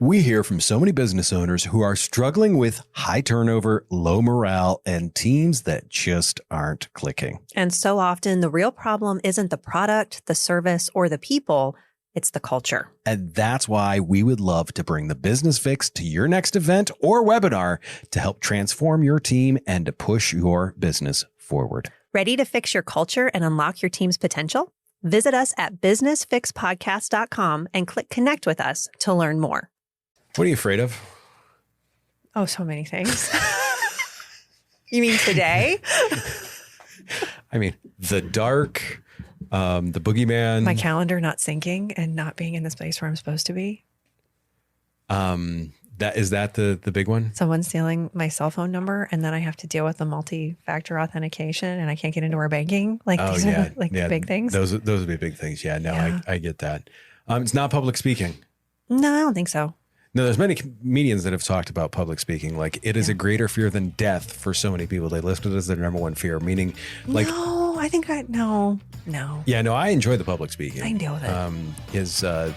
We hear from so many business owners who are struggling with high turnover, low morale, and teams that just aren't clicking. And so often the real problem isn't the product, the service, or the people. It's the culture. And that's why we would love to bring the Business Fix to your next event or webinar to help transform your team and to push your business forward. Ready to fix your culture and unlock your team's potential? Visit us at businessfixpodcast.com and click connect with us to learn more. What are you afraid of? Oh, so many things. You mean today? I mean, the dark, the boogeyman. My calendar not syncing and not being in this place where I'm supposed to be. Is that the big one? Someone stealing my cell phone number, and then I have to deal with the multi-factor authentication, and I can't get into our banking. These are big things. Those would be big things. Yeah, no, yeah. I get that. It's not public speaking. No, I don't think so. No, there's many comedians that have talked about public speaking. Like, it is a greater fear than death for so many people. They list it as their number one fear, meaning like... No, I think no. Yeah, no, I enjoy the public speaking. I deal with it. A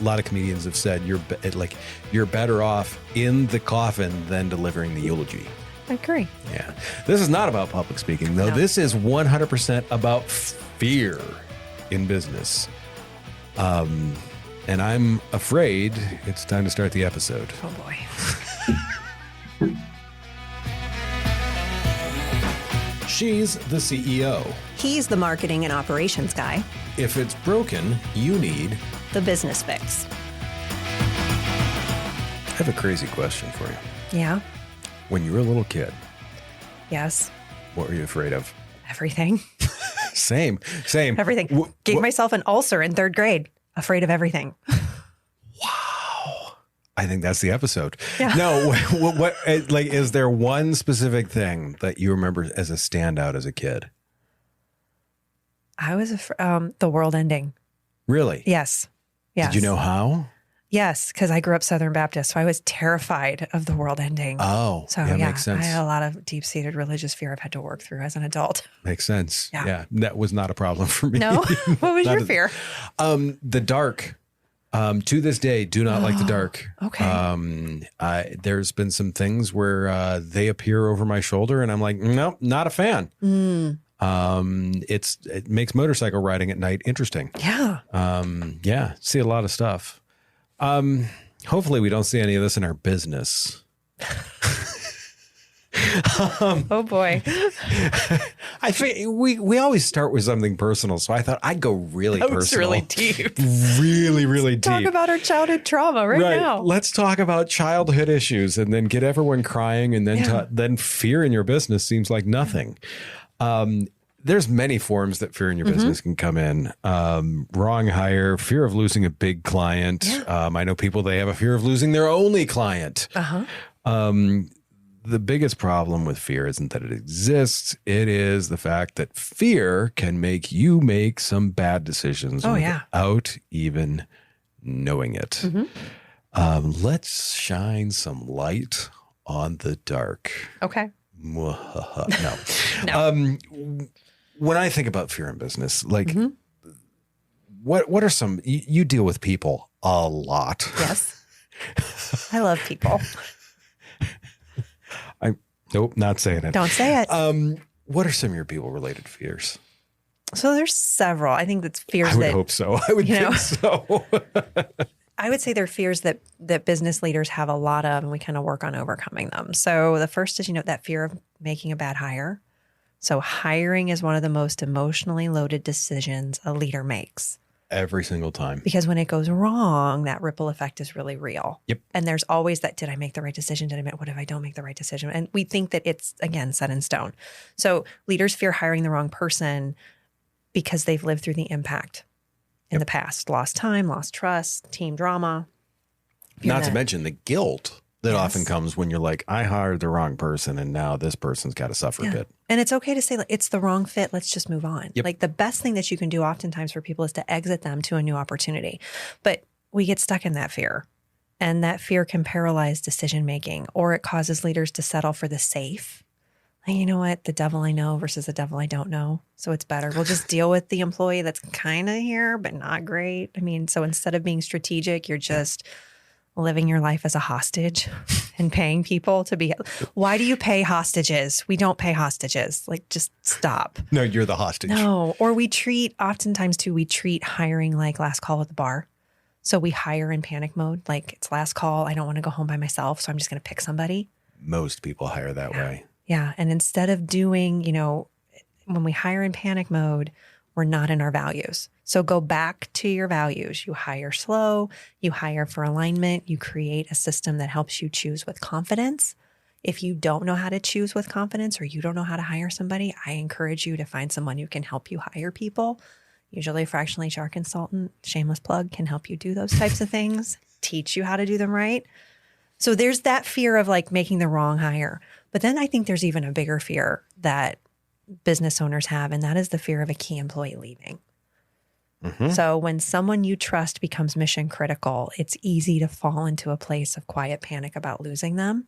lot of comedians have said you're better off in the coffin than delivering the eulogy. I agree. Yeah. This is not about public speaking, though. No. This is 100% about fear in business. And I'm afraid it's time to start the episode. Oh, boy. She's the CEO. He's the marketing and operations guy. If it's broken, you need the Business Fix. I have a crazy question for you. Yeah? When you were a little kid. Yes. What were you afraid of? Everything. Same. Everything. Gave myself an ulcer in 3rd grade. Afraid of everything. Wow. I think that's the episode. Yeah. No, what is there one specific thing that you remember as a standout as a kid? I was the world ending. Really? Yes. Did you know how? Yes, because I grew up Southern Baptist, so I was terrified of the world ending. Oh, so yeah, makes sense. I had a lot of deep-seated religious fear I've had to work through as an adult. Makes sense. Yeah. That was not a problem for me. No? What was your fear? The dark. To this day, do not like the dark. Okay. There's been some things where they appear over my shoulder, and I'm like, nope, not a fan. It makes motorcycle riding at night interesting. Yeah. See a lot of stuff. Hopefully we don't see any of this in our business. Oh boy. I think we always start with something personal, so I thought I'd go really personal. Really deep. Really deep. Talk about our childhood trauma right now. Let's talk about childhood issues and then get everyone crying, and then fear in your business seems like nothing. There's many forms that fear in your business can come in. Wrong hire, fear of losing a big client. Yeah. I know people, they have a fear of losing their only client. The biggest problem with fear isn't that it exists. It is the fact that fear can make you make some bad decisions without even knowing it. Let's shine some light on the dark. Okay. No. No. When I think about fear in business, what are some, you deal with people a lot. Yes. I love people. Nope, not saying it. Don't say it. What are some of your people related fears? So there's several. I think that's fears I would hope so. I would think so. I would say they're fears that business leaders have a lot of, and we kind of work on overcoming them. So the first is, that fear of making a bad hire. So hiring is one of the most emotionally loaded decisions a leader makes. Every single time. Because when it goes wrong, that ripple effect is really real. Yep. And there's always that, did I make the right decision? What if I don't make the right decision? And we think that it's, again, set in stone. So leaders fear hiring the wrong person because they've lived through the impact in the past. Lost time, lost trust, team drama. Not to mention the guilt that often comes when you're like, I hired the wrong person and now this person's got to suffer a bit. And it's okay to say, it's the wrong fit. Let's just move on. Yep. Like, the best thing that you can do oftentimes for people is to exit them to a new opportunity. But we get stuck in that fear, and that fear can paralyze decision making, or it causes leaders to settle for the safe. And you know what? The devil I know versus the devil I don't know. So it's better. We'll just deal with the employee that's kind of here, but not great. I mean, so instead of being strategic, you're just living your life as a hostage and paying people to be. Why do you pay hostages? We don't pay hostages. Like, just stop. No, you're the hostage. No. Or we treat hiring like last call at the bar. So we hire in panic mode. Like, it's last call. I don't want to go home by myself. So I'm just going to pick somebody. Most people hire that way. Yeah. And instead of doing, when we hire in panic mode, we're not in our values. So go back to your values. You hire slow, you hire for alignment, you create a system that helps you choose with confidence. If you don't know how to choose with confidence or you don't know how to hire somebody, I encourage you to find someone who can help you hire people. Usually a fractional HR consultant, shameless plug, can help you do those types of things, teach you how to do them right. So there's that fear of like making the wrong hire. But then I think there's even a bigger fear that business owners have, and that is the fear of a key employee leaving. Mm-hmm. So when someone you trust becomes mission critical, it's easy to fall into a place of quiet panic about losing them.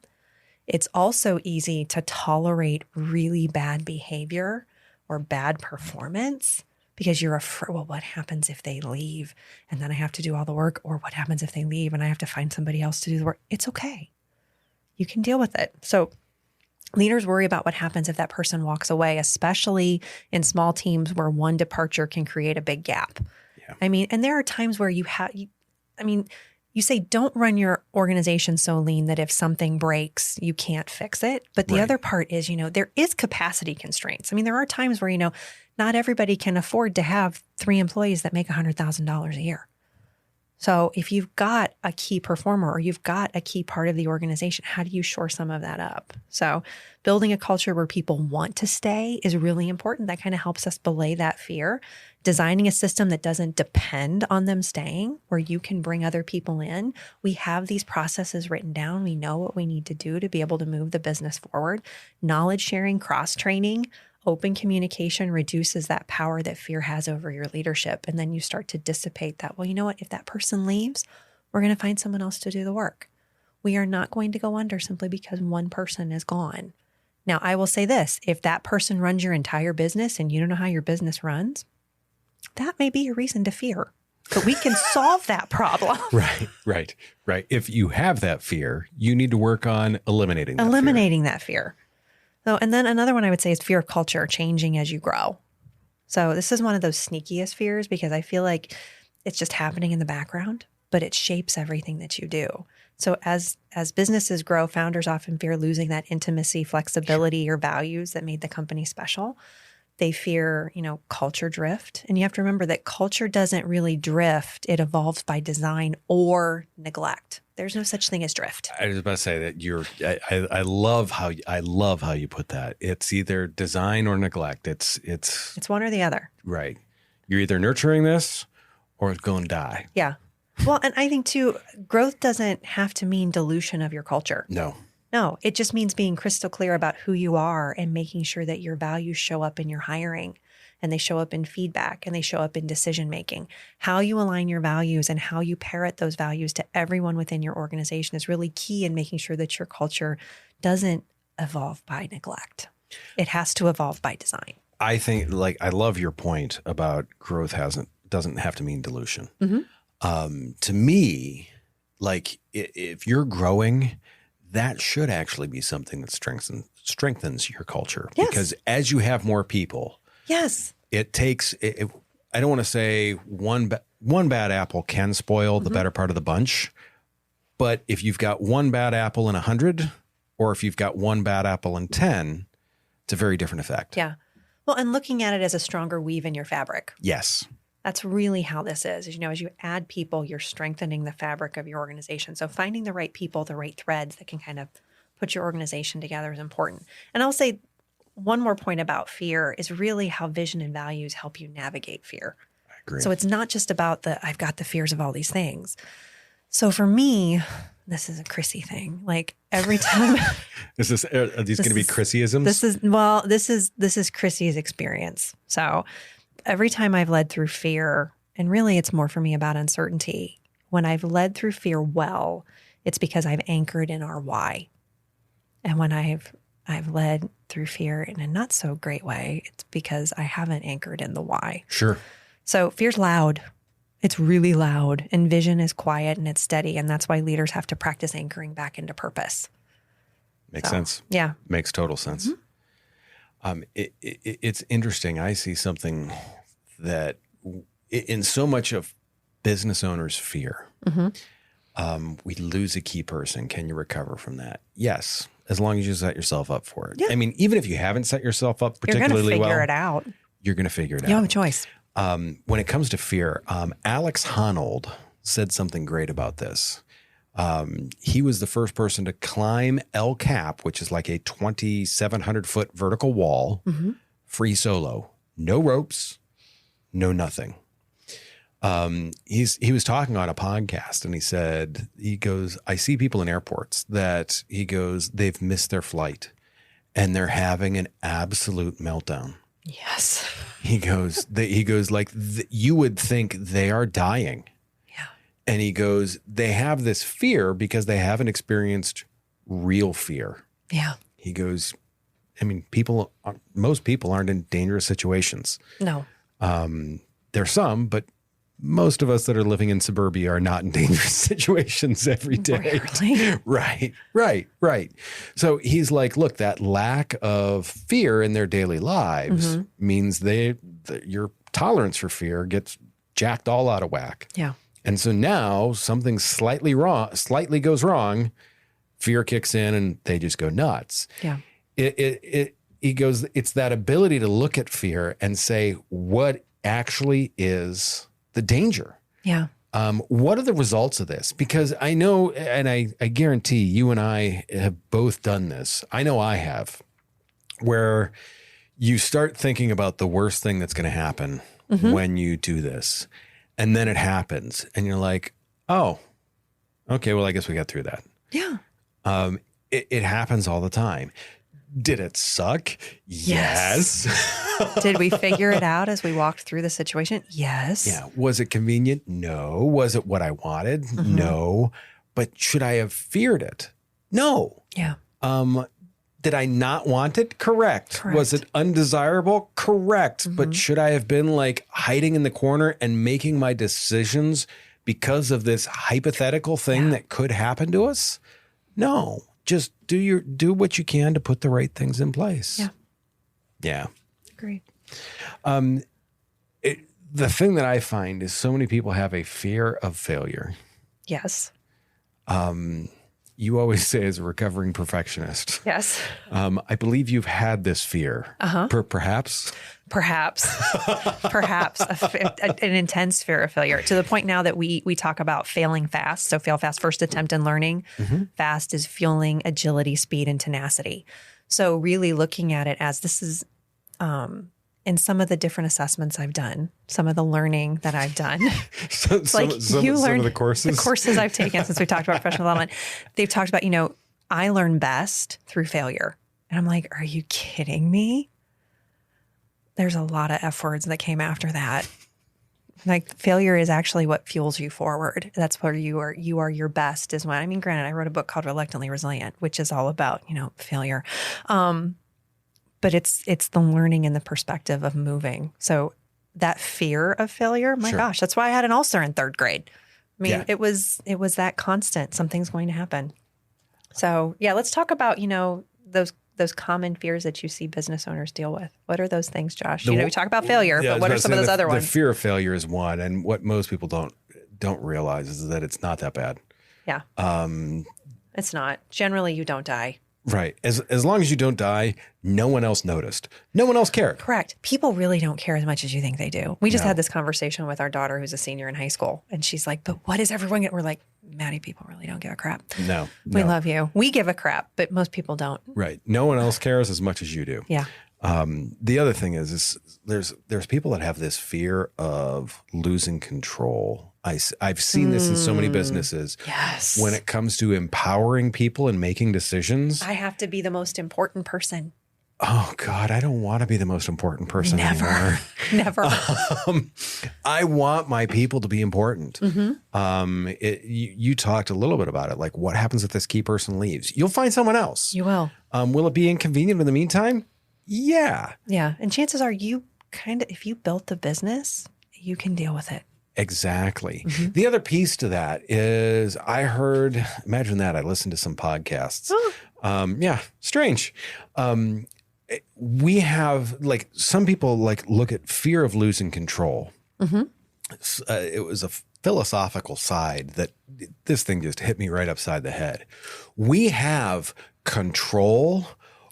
It's also easy to tolerate really bad behavior or bad performance because you're afraid, well, what happens if they leave and then I have to do all the work? Or what happens if they leave and I have to find somebody else to do the work? It's okay. You can deal with it. So leaders worry about what happens if that person walks away, especially in small teams where one departure can create a big gap. Yeah. I mean, and there are times where you say don't run your organization so lean that if something breaks, you can't fix it. But the other part is, there is capacity constraints. I mean, there are times where, not everybody can afford to have 3 employees that make $100,000 a year. So if you've got a key performer or you've got a key part of the organization, how do you shore some of that up? So building a culture where people want to stay is really important. That kind of helps us belay that fear. Designing a system that doesn't depend on them staying, where you can bring other people in. We have these processes written down. We know what we need to do to be able to move the business forward. Knowledge sharing, cross-training, open communication reduces that power that fear has over your leadership. And then you start to dissipate that. Well, you know what? If that person leaves, we're going to find someone else to do the work. We are not going to go under simply because one person is gone. Now, I will say this. If that person runs your entire business and you don't know how your business runs, that may be a reason to fear. But we can solve that problem. Right. If you have that fear, you need to work on eliminating that fear. So, and then another one I would say is fear of culture changing as you grow. So this is one of those sneakiest fears because I feel like it's just happening in the background, but it shapes everything that you do. So as businesses grow, founders often fear losing that intimacy, flexibility, or values that made the company special. They fear, culture drift. And you have to remember that culture doesn't really drift. It evolves by design or neglect. There's no such thing as drift. I was about to say that I love how you put that. It's either design or neglect. It's one or the other. Right. You're either nurturing this or it's going to die. Yeah. Well, and I think too, growth doesn't have to mean dilution of your culture. No, it just means being crystal clear about who you are and making sure that your values show up in your hiring and they show up in feedback and they show up in decision making. How you align your values and how you parrot those values to everyone within your organization is really key in making sure that your culture doesn't evolve by neglect. It has to evolve by design. I think, I love your point about growth doesn't have to mean dilution. Mm-hmm. To me, if you're growing, that should actually be something that strengthens your culture. Yes. Because as you have more people, yes, it takes. I don't want to say one bad apple can spoil the better part of the bunch, but if you've got one bad apple in 100, or if you've got one bad apple in 10, it's a very different effect. Yeah. Well, and looking at it as a stronger weave in your fabric. Yes. That's really how this is. As you add people, you're strengthening the fabric of your organization. So finding the right people, the right threads that can kind of put your organization together is important. And I'll say one more point about fear is really how vision and values help you navigate fear. I agree. So it's not just about I've got the fears of all these things. So for me, this is a Chrissy thing. Every time. Are these going to be Chrissyisms? This is Chrissy's experience. So every time I've led through fear, and really it's more for me about uncertainty, when I've led through fear well, it's because I've anchored in our why. And when I've led through fear in a not so great way, it's because I haven't anchored in the why. Sure. So fear's loud. It's really loud, and vision is quiet and it's steady. And that's why leaders have to practice anchoring back into purpose. Makes sense. Yeah. Makes total sense. It's interesting. I see something that in so much of business owners' fear, we lose a key person. Can you recover from that? Yes, as long as you set yourself up for it. Yeah. I mean, even if you haven't set yourself up particularly well, you're going to figure it out. You're going to figure it out. You have a choice. When it comes to fear, Alex Honnold said something great about this. He was the first person to climb El Cap, which is like a 2,700-foot vertical wall, free solo, no ropes, no nothing. He was talking on a podcast, and he goes, I see people in airports that they've missed their flight and they're having an absolute meltdown. Yes. He goes, you would think they are dying. Yeah. And he goes, they have this fear because they haven't experienced real fear. Yeah. He goes, I mean, most people aren't in dangerous situations. No. There's some, but most of us that are living in suburbia are not in dangerous situations every day. Rarely. Right. So he's like, look, that lack of fear in their daily lives means your tolerance for fear gets jacked all out of whack. Yeah. And so now something slightly goes wrong, fear kicks in and they just go nuts. Yeah. He goes, it's that ability to look at fear and say, what actually is the danger? Yeah. What are the results of this? Because I know, and I guarantee you and I have both done this. I know I have, where you start thinking about the worst thing that's going to happen when you do this. And then it happens and you're like, oh, okay, well, I guess we got through that. Yeah. It happens all the time. Did it suck? Yes. Did we figure it out as we walked through the situation? Yes. Yeah. Was it convenient? No. Was it what I wanted? No. But should I have feared it? No. Yeah. Did I not want it? Correct. Was it undesirable? Correct. But should I have been like hiding in the corner and making my decisions because of this hypothetical thing that could happen to us? No. Just do what you can to put the right things in place. Yeah. Yeah. Agree. The thing that I find is so many people have a fear of failure. Yes. You always say as a recovering perfectionist. Yes. I believe you've had this fear. Perhaps? Perhaps an intense fear of failure, to the point now that we talk about failing fast. So fail fast, first attempt in learning. Fast is fueling agility, speed, and tenacity. So really looking at it as this is in some of the different assessments I've done, some of the learning that I've done. Some of the courses I've taken since we talked about professional development, they've talked about, I learn best through failure. And I'm like, are you kidding me? There's a lot of F words that came after that. Like, failure is actually what fuels you forward. That's where you are your best is when, granted, I wrote a book called Reluctantly Resilient, which is all about, failure. But it's the learning and the perspective of moving. So that fear of failure, my gosh, that's why I had an ulcer in third grade. It was that constant, something's going to happen. So let's talk about, those common fears that you see business owners deal with. What are those things, Josh? We talk about failure, but what are some of those other ones? The fear of failure is one. And what most people don't realize is that it's not that bad. Yeah. It's not. Generally, you don't die. Right. As long as you don't die, no one else noticed. No one else cared. Correct. People really don't care as much as you think they do. We just had this conversation with our daughter who's a senior in high school. And she's like, but what is everyone getting? We're like, Maddie, people really don't give a crap. No. We love you. We give a crap, but most people don't. Right. No one else cares as much as you do. Yeah. The other thing is there's people that have this fear of losing control. I've seen this in so many businesses. Yes. When it comes to empowering people and making decisions. I have to be the most important person. Oh God, I don't want to be the most important person anymore. Never. I want my people to be important. You talked a little bit about it. Like, what happens if this key person leaves? You'll find someone else. You will. Will it be inconvenient in the meantime? Yeah. Yeah. And chances are if you built the business, you can deal with it. Exactly. Mm-hmm. The other piece to that is imagine that, I listened to some podcasts. Yeah, strange. We have, like, some people like look at fear of losing control. Mm-hmm. It was a philosophical side that this thing just hit me right upside the head. We have control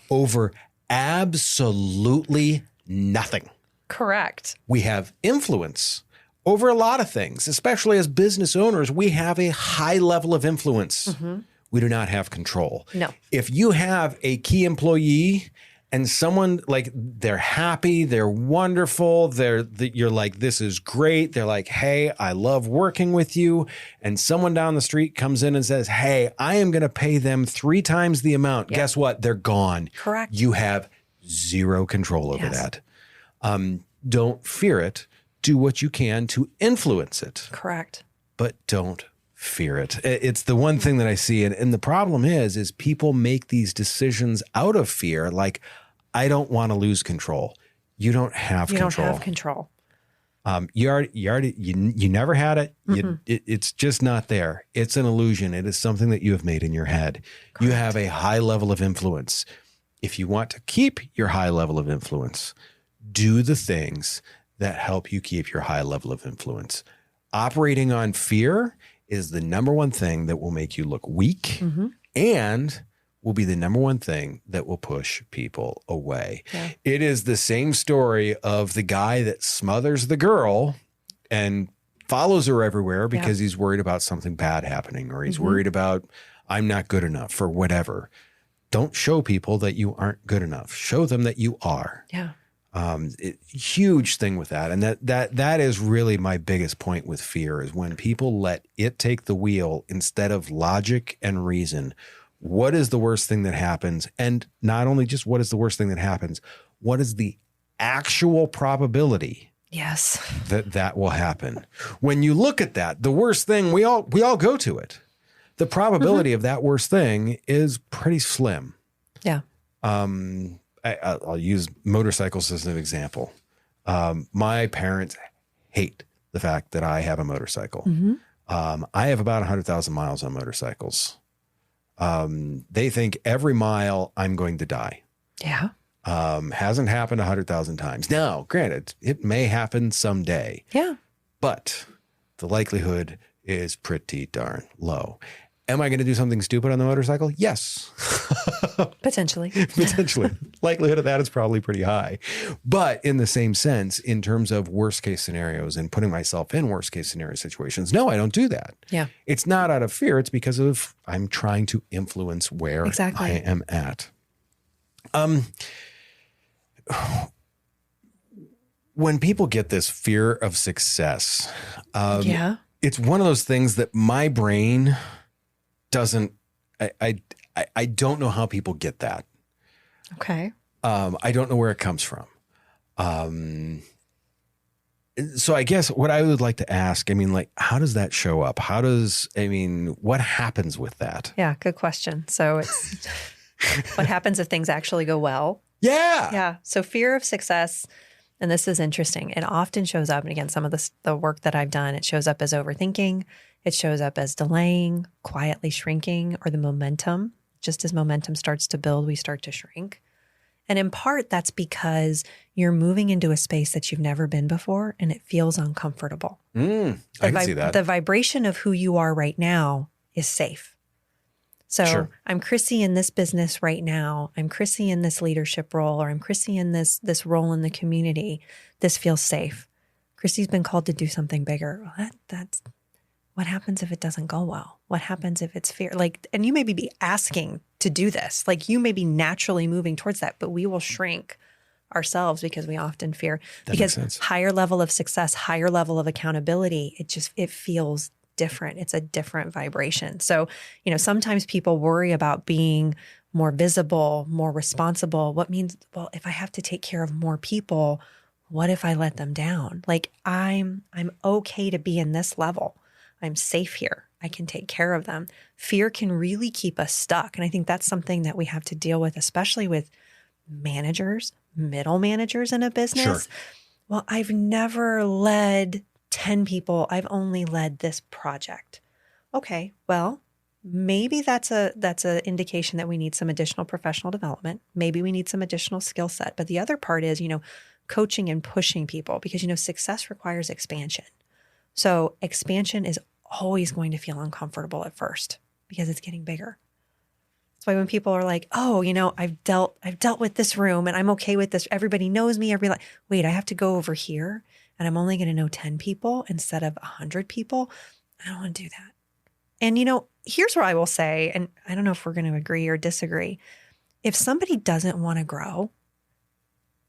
over absolutely nothing. Correct. We have influence over a lot of things, especially as business owners. We have a high level of influence. Mm-hmm. We do not have control. No. If you have a key employee and someone, like, they're happy, they're wonderful, you're like, this is great. They're like, hey, I love working with you. And someone down the street comes in and says, hey, I am going to pay them 3 times the amount. Yep. Guess what? They're gone. Correct. You have zero control over that. Don't fear it. Do what you can to influence it. Correct. But don't fear it. It's the one thing that I see. And the problem is people make these decisions out of fear. Like, I don't want to lose control. You don't have control. You don't have control. You never had it. It's just not there. It's an illusion. It is something that you have made in your head. Correct. You have a high level of influence. If you want to keep your high level of influence, do the things that help you keep your high level of influence. Operating on fear is the number one thing that will make you look weak, and will be the number one thing that will push people away. Yeah. It is the same story of the guy that smothers the girl and follows her everywhere because he's worried about something bad happening, or he's worried about, I'm not good enough, or whatever. Don't show people that you aren't good enough. Show them that you are. Yeah. Huge thing with that. And that is really my biggest point with fear, is when people let it take the wheel instead of logic and reason. What is the worst thing that happens? And not only just what is the worst thing that happens, what is the actual probability that will happen? When you look at that, the worst thing, we all go to it. The probability of that worst thing is pretty slim. Yeah. I'll use motorcycles as an example. My parents hate the fact that I have a motorcycle. I have about 100,000 miles on motorcycles. They think every mile I'm going to die. Yeah. Hasn't happened 100,000 times. Now, granted, it may happen someday. Yeah. But the likelihood is pretty darn low. Am I going to do something stupid on the motorcycle? Yes. Potentially. Potentially. Likelihood of that is probably pretty high. But in the same sense, in terms of worst case scenarios and putting myself in worst case scenario situations, no, I don't do that. Yeah. It's not out of fear. It's because of I'm trying to influence where I am at. When people get this fear of success, it's one of those things that my brain doesn't, I don't know how people get that. Okay. I don't know where it comes from. So I guess what I would like to ask, how does that show up? What happens with that? Yeah, good question. So it's what happens if things actually go well? Yeah. Yeah. So fear of success, and this is interesting, it often shows up, and again, some of the work that I've done, it shows up as overthinking. It shows up as delaying, quietly shrinking, or the momentum. Just as momentum starts to build, we start to shrink. And in part, that's because you're moving into a space that you've never been before, and it feels uncomfortable. I can see that. The vibration of who you are right now is safe. So sure. I'm Chrissy in this business right now. I'm Chrissy in this leadership role, or I'm Chrissy in this role in the community. This feels safe. Chrissy's been called to do something bigger. Well, that's what happens if it doesn't go well? What happens if it's fear? And you may be asking to do this. You may be naturally moving towards that, but we will shrink ourselves because we often fear. That makes sense. Higher level of success, higher level of accountability, it feels different. It's a different vibration. So, sometimes people worry about being more visible, more responsible. What means, well, if I have to take care of more people, what if I let them down? I'm okay to be in this level. I'm safe here. I can take care of them. Fear can really keep us stuck. And I think that's something that we have to deal with, especially with managers, middle managers in a business. Sure. Well, I've never led 10 people. I've only led this project. Okay, well, maybe that's a indication that we need some additional professional development. Maybe we need some additional skill set. But the other part is, coaching and pushing people, because, success requires expansion. So expansion is always going to feel uncomfortable at first because it's getting bigger. That's why when people are like, oh, I've dealt with this room and I'm okay with this. Everybody knows me. Wait, I have to go over here and I'm only going to know 10 people instead of 100 people. I don't want to do that. And, here's what I will say, and I don't know if we're going to agree or disagree. If somebody doesn't want to grow,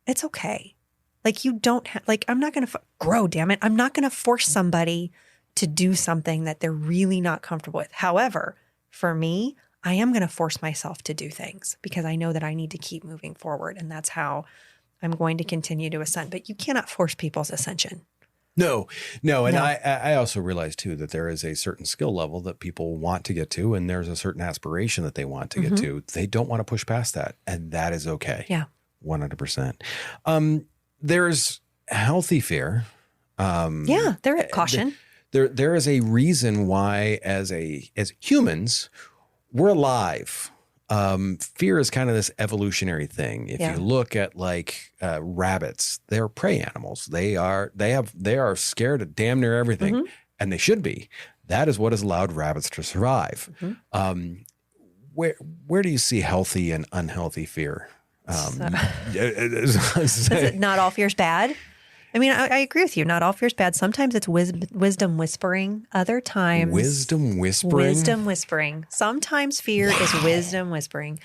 it's okay. Like, you don't have, I'm not going to grow, damn it. I'm not going to force somebody to do something that they're really not comfortable with. However, for me, I am going to force myself to do things because I know that I need to keep moving forward. And that's how I'm going to continue to ascend. But you cannot force people's ascension. No. And I also realize too that there is a certain skill level that people want to get to, and there's a certain aspiration that they want to get to. They don't want to push past that, and that is okay. Yeah. 100%. There's healthy fear. There is caution. There is a reason why as humans, we're alive. Fear is kind of this evolutionary thing. If you look at rabbits, they're prey animals. They are scared of damn near everything, and they should be. That is what has allowed rabbits to survive. Where do you see healthy and unhealthy fear? Not all fear is bad. I mean, I agree with you. Not all fear is bad. Sometimes it's wisdom whispering. Other times, wisdom whispering. Wisdom whispering. Sometimes fear is wisdom whispering.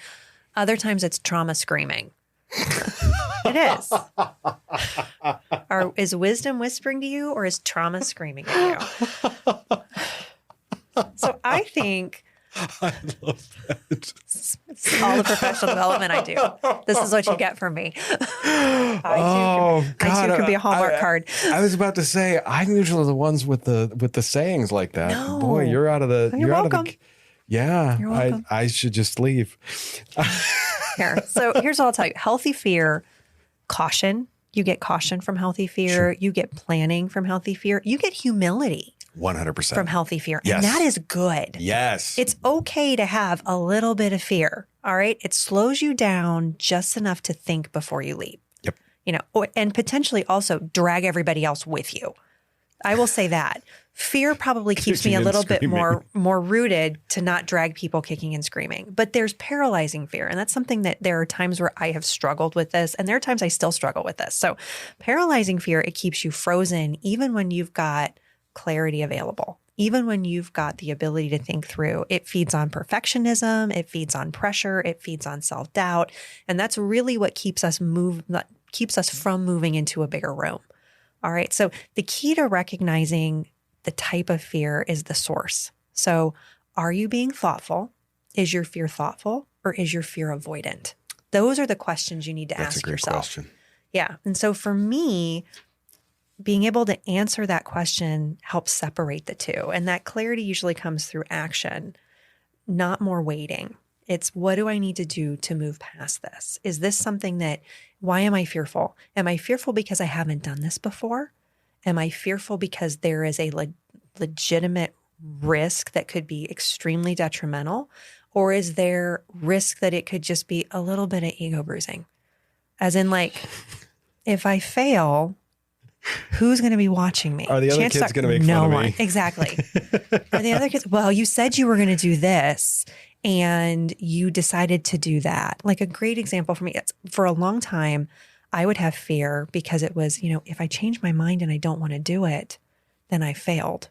Other times it's trauma screaming. It is. Is wisdom whispering to you, or is trauma screaming at you? So I think. I love that. It's all the professional development I do. This is what you get from me. I too could be a Hallmark card. I was about to say, I'm usually the ones with the sayings like that. No. Boy, you're out of the. You're welcome. Yeah, you're welcome. I should just leave. So here's what I'll tell you: healthy fear, caution. You get caution from healthy fear. Sure. You get planning from healthy fear. You get humility. 100%. From healthy fear. Yes. And that is good. Yes. It's okay to have a little bit of fear. All right. It slows you down just enough to think before you leap. Yep. And potentially also drag everybody else with you. I will say that. Fear probably keeps me a little bit more rooted to not drag people kicking and screaming. But there's paralyzing fear. And that's something that there are times where I have struggled with this. And there are times I still struggle with this. So paralyzing fear, it keeps you frozen even when you've got clarity available. Even when you've got the ability to think through. It feeds on perfectionism. It feeds on pressure. It feeds on self-doubt. And that's really what keeps us from moving into a bigger room. All right. So the key to recognizing the type of fear is the source. So are you being thoughtful? Is your fear thoughtful, or is your fear avoidant? Those are the questions you need to ask yourself. That's a great question. Yeah. And so for me, being able to answer that question helps separate the two. And that clarity usually comes through action, not more waiting. It's, what do I need to do to move past this? Is this something why am I fearful? Am I fearful because I haven't done this before? Am I fearful because there is a legitimate risk that could be extremely detrimental? Or is there risk that it could just be a little bit of ego bruising? As in, if I fail, who's going to be watching me? Are the other kids going to make fun of me? Exactly. Are the other kids? Well, you said you were going to do this and you decided to do that. Like, a great example for me, for a long time, I would have fear because it was, if I change my mind and I don't want to do it, then I failed.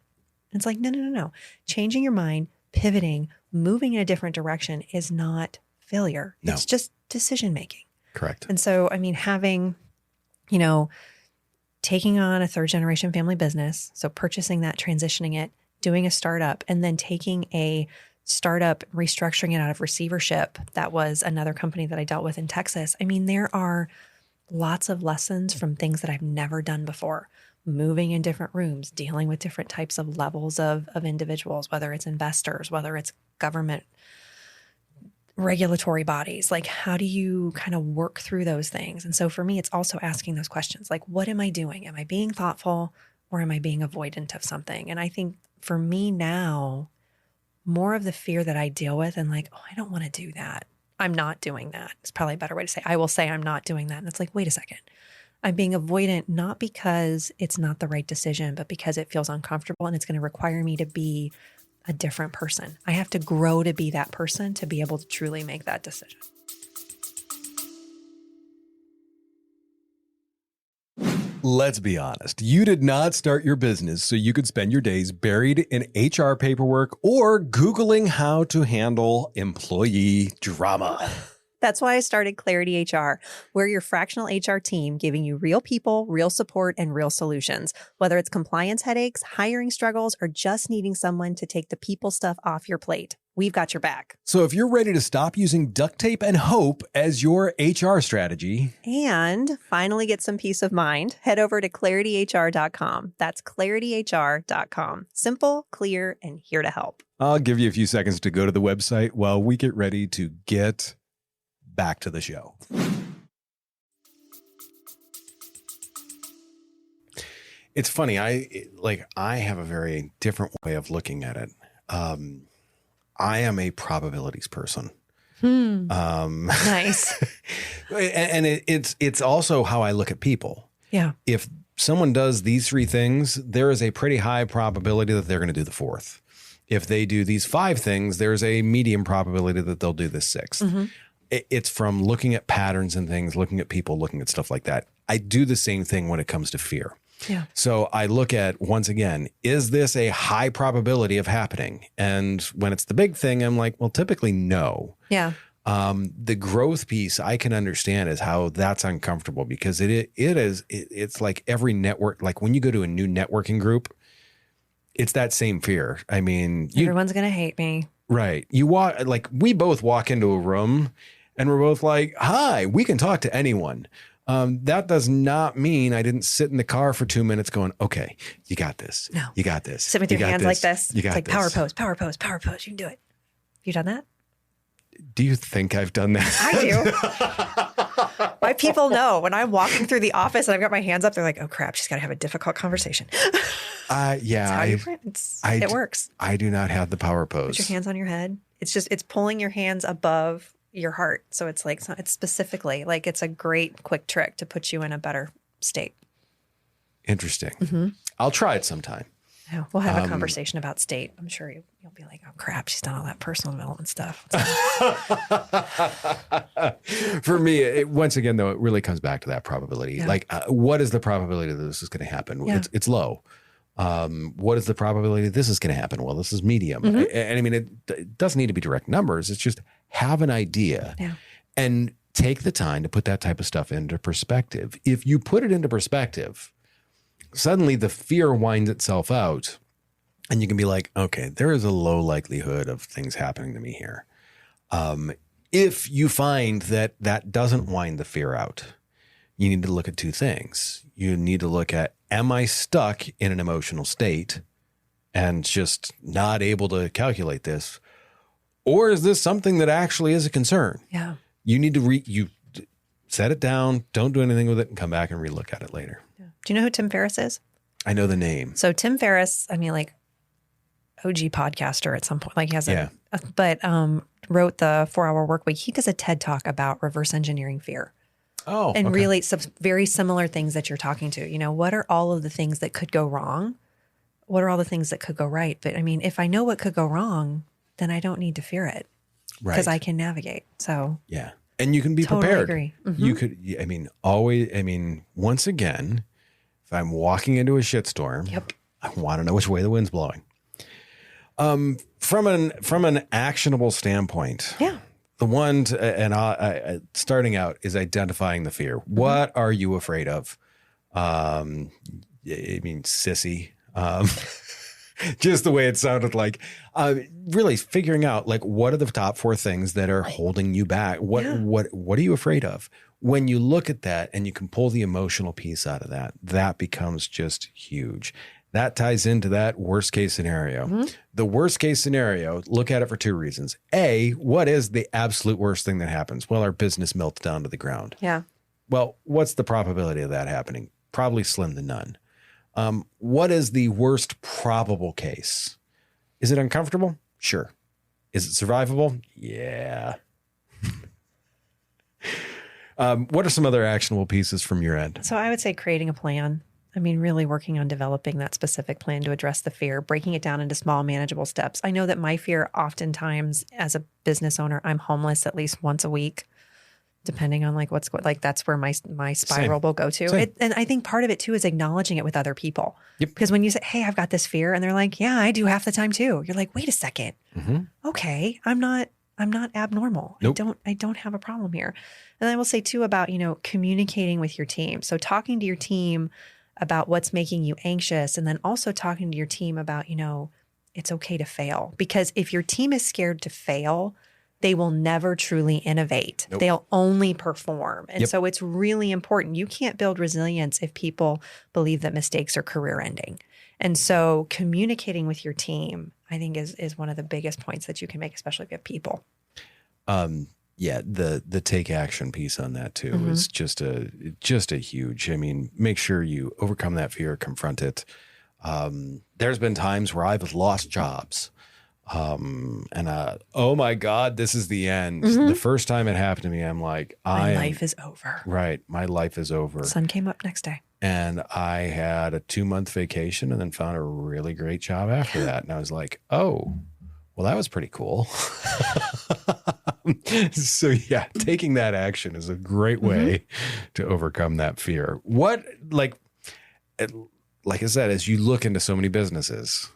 And it's like, no. Changing your mind, pivoting, moving in a different direction is not failure. No. It's just decision making. Correct. And so, having, taking on a third generation family business, so purchasing that, transitioning it, doing a startup, and then taking a startup, restructuring it out of receivership. That was another company that I dealt with in Texas. There are lots of lessons from things that I've never done before. Moving in different rooms, dealing with different types of levels of individuals, whether it's investors, whether it's government regulatory bodies. How do you kind of work through those things? And so for me, it's also asking those questions. What am I doing? Am I being thoughtful, or am I being avoidant of something? And I think for me now, more of the fear that I deal with and like, oh, I don't want to do that. I'm not doing that. It's probably a better way to say, I will say I'm not doing that. And it's like, wait a second. I'm being avoidant, not because it's not the right decision, but because it feels uncomfortable and it's going to require me to be a different person. I have to grow to be that person to be able to truly make that decision. Let's be honest. You did not start your business so you could spend your days buried in HR paperwork or Googling how to handle employee drama. That's why I started Clarity HR. We're your fractional HR team giving you real people, real support, and real solutions. Whether it's compliance headaches, hiring struggles, or just needing someone to take the people stuff off your plate, we've got your back. So if you're ready to stop using duct tape and hope as your HR strategy and finally get some peace of mind, head over to clarityhr.com. That's clarityhr.com. Simple, clear, and here to help. I'll give you a few seconds to go to the website while we get ready to get back to the show. It's funny. I have a very different way of looking at it. I am a probabilities person. Nice. And it's also how I look at people. Yeah. If someone does these three things, there is a pretty high probability that they're going to do the fourth. If they do these five things, there's a medium probability that they'll do the sixth. Mm-hmm. It's from looking at patterns and things, looking at people, looking at stuff like that. I do the same thing when it comes to fear. Yeah. So I look at, once again, is this a high probability of happening? And when it's the big thing, I'm like, well, typically no. Yeah. The growth piece I can understand is how that's uncomfortable because it's like every network, like when you go to a new networking group, it's that same fear. I mean, everyone's going to hate me. Right. We both walk into a room and we're both like, hi, we can talk to anyone. That does not mean I didn't sit in the car for 2 minutes going, okay, you got this. No. You got this. Sit with your hands like this. You got it's like this. Power pose. You can do it. Have you done that? Do you think I've done that? I do. My people know when I'm walking through the office and I've got my hands up, they're like, oh crap, she's got to have a difficult conversation. Yeah. It works. I do not have the power pose. Put your hands on your head. It's pulling your hands above your heart. So it's like, it's specifically like, it's a great quick trick to put you in a better state. Interesting. Mm-hmm. I'll try it sometime. Yeah, we'll have a conversation about state. I'm sure you'll be like, oh crap, she's done all that personal development stuff. For me, once again, though, it really comes back to that probability. Yeah. Like, what is the probability that this is going to happen? Yeah. It's low. What is the probability that this is going to happen? Well, this is medium. Mm-hmm. And I mean, it doesn't need to be direct numbers. It's just have an idea and take the time to put that type of stuff into perspective. If you put it into perspective, suddenly the fear winds itself out and you can be like, okay, there is a low likelihood of things happening to me here. If you find that that doesn't wind the fear out, you need to look at two things. You need to look at, am I stuck in an emotional state and just not able to calculate this? Or is this something that actually is a concern? Yeah. You need to you set it down, don't do anything with it, and come back and relook at it later. Yeah. Do you know who Tim Ferriss is? I know the name. So Tim Ferriss, I mean, like OG podcaster at some point, like he has wrote the 4-Hour Workweek. He does a TED talk about reverse engineering fear. Oh, and really some very similar things that you're talking to. You know, what are all of the things that could go wrong? What are all the things that could go right? But I mean, if I know what could go wrong, then I don't need to fear it because I can navigate. So yeah. And you can be totally prepared. Agree. Mm-hmm. You could, once again, if I'm walking into a shitstorm, I want to know which way the wind's blowing. From an actionable standpoint, the one starting out is identifying the fear. Mm-hmm. What are you afraid of? Sissy. Just the way it sounded like, really figuring out like what are the top 4 things that are holding you back? What are you afraid of? When you look at that and you can pull the emotional piece out of that, that becomes just huge. That ties into that worst case scenario. Mm-hmm. The worst case scenario, look at it for 2 reasons. A, what is the absolute worst thing that happens? Well, our business melts down to the ground. Yeah. Well, what's the probability of that happening? Probably slim to none. What is the worst probable case? Is it uncomfortable? Sure. Is it survivable? Yeah. What are some other actionable pieces from your end? So I would say creating a plan. I mean, really working on developing that specific plan to address the fear, breaking it down into small, manageable steps. I know that my fear oftentimes as a business owner, I'm homeless at least once a week, depending on like that's where my spiral will go to. And I think part of it too is acknowledging it with other people. Yep. Because when you say, hey, I've got this fear, and they're like, yeah, I do half the time too. You're like, wait a second. Okay, I'm not abnormal. Nope. I don't have a problem here. And I will say too about, communicating with your team. So talking to your team about what's making you anxious, and then also talking to your team about, it's okay to fail. Because if your team is scared to fail, they will never truly innovate. Nope. They'll only perform. And so it's really important. You can't build resilience if people believe that mistakes are career ending. And so communicating with your team, I think is one of the biggest points that you can make, especially if you have people. The take action piece on that too is just a huge, make sure you overcome that fear, confront it. There's been times where I've lost jobs. Oh my God, this is the end. The first time it happened to me, I'm like, my life is over. Right. My life is over. Sun came up next day. And I had a 2-month vacation and then found a really great job after that. And I was like, oh, well, that was pretty cool. So yeah, taking that action is a great way to overcome that fear. What, like I said, as you look into so many businesses,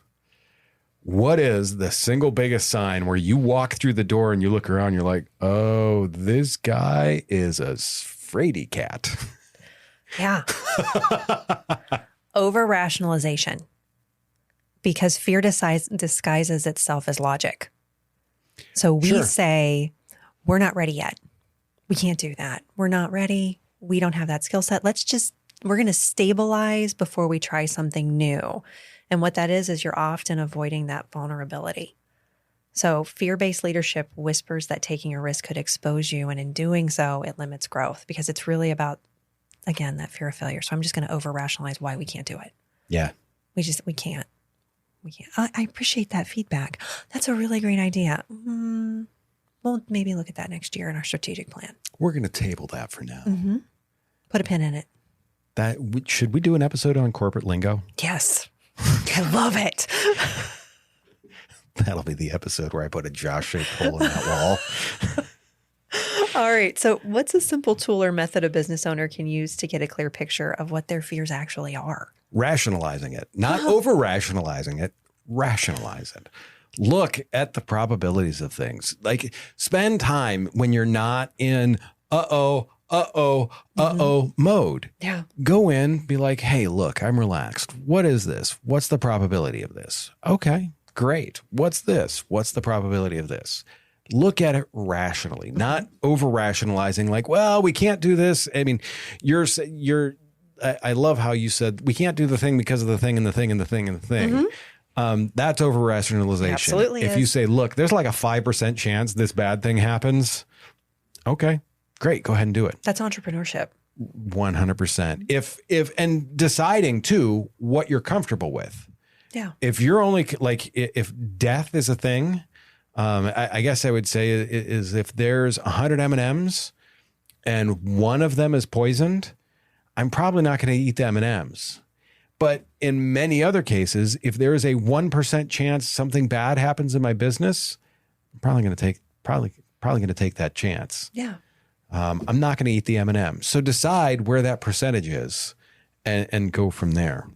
what is the single biggest sign where you walk through the door and you look around, you're like, oh, this guy is a fraidy cat. Yeah. Over rationalization, because fear disguises itself as logic. So we say, we're not ready yet. We can't do that. We're not ready. We don't have that skill set. We're going to stabilize before we try something new. And what that is you're often avoiding that vulnerability. So fear-based leadership whispers that taking a risk could expose you. And in doing so, it limits growth, because it's really about, again, that fear of failure. So I'm just going to over-rationalize why we can't do it. Yeah. We can't. I appreciate that feedback. That's a really great idea. We'll maybe look at that next year in our strategic plan. We're going to table that for now. Put a pin in it. Should we do an episode on corporate lingo? Yes. I love it. That'll be the episode where I put a Josh-shaped hole in that wall. All right. So what's a simple tool or method a business owner can use to get a clear picture of what their fears actually are? Rationalizing it, not over-rationalizing it, rationalize it. Look at the probabilities of things. Like, spend time when you're not in mode. Yeah. Go in, be like, hey, look, I'm relaxed. What is this? What's the probability of this? Okay, great. What's this? What's the probability of this? Look at it rationally, not over-rationalizing like, well, we can't do this. I mean, I love how you said we can't do the thing because of the thing and the thing and the thing and the thing. That's over-rationalization. Absolutely If you say, look, there's like a 5% chance this bad thing happens. Okay, great. Go ahead and do it. That's entrepreneurship. 100%. And deciding too what you're comfortable with. Yeah. If you're only like, if death is a thing, I guess I would say is if there's 100 M&Ms and one of them is poisoned, I'm probably not going to eat the M&Ms. But in many other cases, if there is a 1% chance something bad happens in my business, I'm probably going to take that chance. Yeah. I'm not going to eat the M&Ms. So decide where that percentage is and go from there.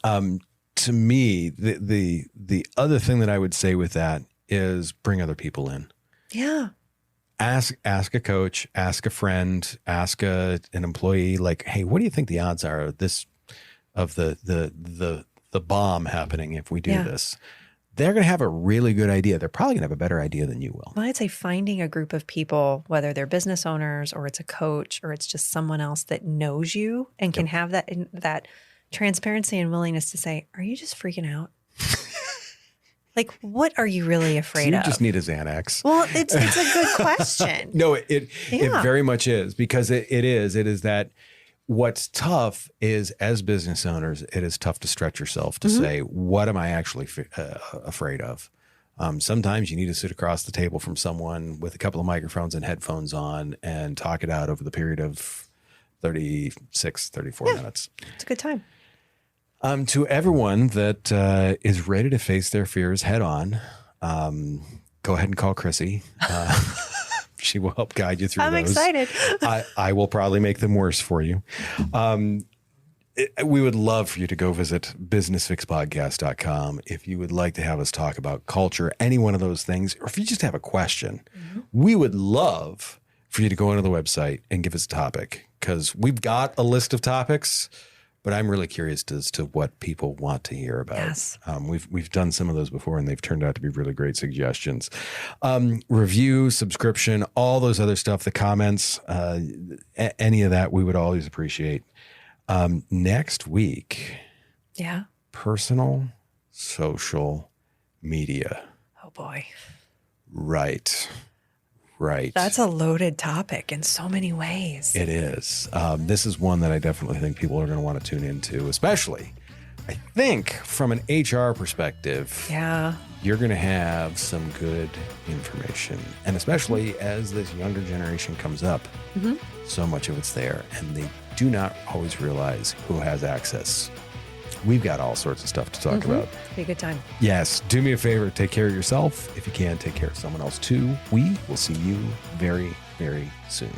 To me, the other thing that I would say with that is bring other people in. Yeah. Ask a coach, ask a friend, ask an employee, like, hey, what do you think the odds are of the bomb happening if we do this? They're going to have a really good idea. They're probably going to have a better idea than you will. Well, I'd say finding a group of people, whether they're business owners or it's a coach or it's just someone else that knows you and can have that transparency and willingness to say, are you just freaking out? Like, what are you really afraid of? You just need a Xanax. Well, it's a good question. No, it very much is, because it is that What's tough is, as business owners, it is tough to stretch yourself to say, what am I actually afraid of? Sometimes you need to sit across the table from someone with a couple of microphones and headphones on and talk it out over the period of 36, 34 minutes. It's a good time. To everyone that is ready to face their fears head on, go ahead and call Chrissy. She will help guide you through those. I'm excited. I will probably make them worse for you. We would love for you to go visit businessfixpodcast.com if you would like to have us talk about culture, any one of those things, or if you just have a question. We would love for you to go onto the website and give us a topic, because we've got a list of topics, but I'm really curious as to what people want to hear about. Yes. We've done some of those before, and they've turned out to be really great suggestions. Review, subscription, all those other stuff, the comments, any of that, we would always appreciate. Next week, personal social media. Oh boy. Right. That's a loaded topic in so many ways. It is. This is one that I definitely think people are going to want to tune into, especially, I think, from an HR perspective. Yeah. You're going to have some good information. And especially as this younger generation comes up, so much of it's there, and they do not always realize who has access. We've got all sorts of stuff to talk about. Be a good time. Yes. Do me a favor. Take care of yourself. If you can, take care of someone else too. We will see you very, very soon.